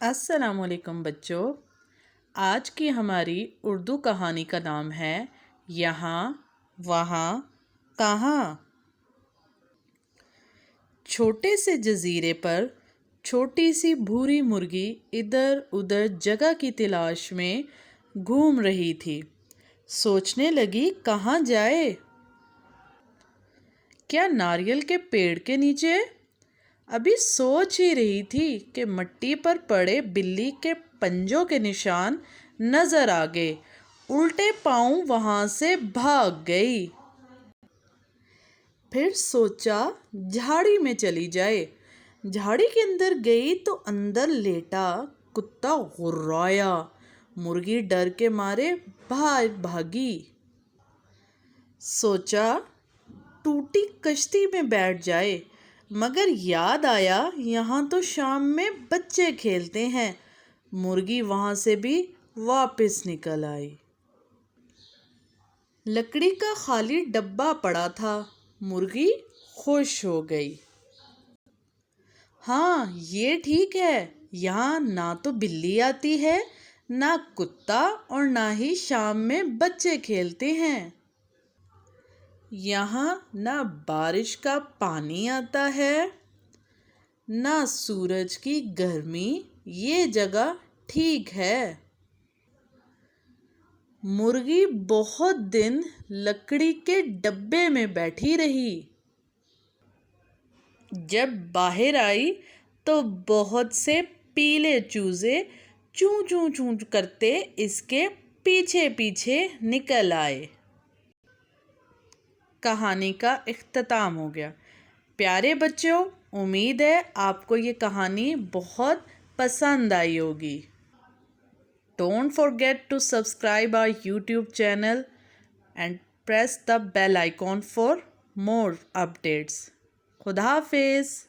السلام علیکم بچوں، آج کی ہماری اردو کہانی کا نام ہے یہاں وہاں کہاں۔ چھوٹے سے جزیرے پر چھوٹی سی بھوری مرغی ادھر ادھر جگہ کی تلاش میں گھوم رہی تھی۔ سوچنے لگی کہاں جائے؟ کیا ناریل کے پیڑ کے نیچے؟ ابھی سوچ ہی رہی تھی کہ مٹی پر پڑے بلی کے پنجوں کے نشان نظر آ گئے۔ الٹے پاؤں وہاں سے بھاگ گئی۔ پھر سوچا جھاڑی میں چلی جائے۔ جھاڑی کے اندر گئی تو اندر لیٹا کتا غرایا۔ مرغی ڈر کے مارے بھاگی۔ سوچا ٹوٹی کشتی میں بیٹھ جائے، مگر یاد آیا یہاں تو شام میں بچے کھیلتے ہیں۔ مرغی وہاں سے بھی واپس نکل آئی۔ لکڑی کا خالی ڈبہ پڑا تھا۔ مرغی خوش ہو گئی۔ ہاں یہ ٹھیک ہے، یہاں نہ تو بلی آتی ہے، نہ کتا، اور نہ ہی شام میں بچے کھیلتے ہیں۔ یہاں نہ بارش کا پانی آتا ہے، نہ سورج کی گرمی۔ یہ جگہ ٹھیک ہے۔ مرغی بہت دن لکڑی کے ڈبے میں بیٹھی رہی۔ جب باہر آئی تو بہت سے پیلے چوزے چوں چوں چوں کرتے اس کے پیچھے پیچھے نکل آئے۔ کہانی کا اختتام ہو گیا۔ پیارے بچوں، امید ہے آپ کو یہ کہانی بہت پسند آئی ہوگی۔ Don't forget to subscribe our YouTube channel and press the bell icon for more updates. خدا حافظ۔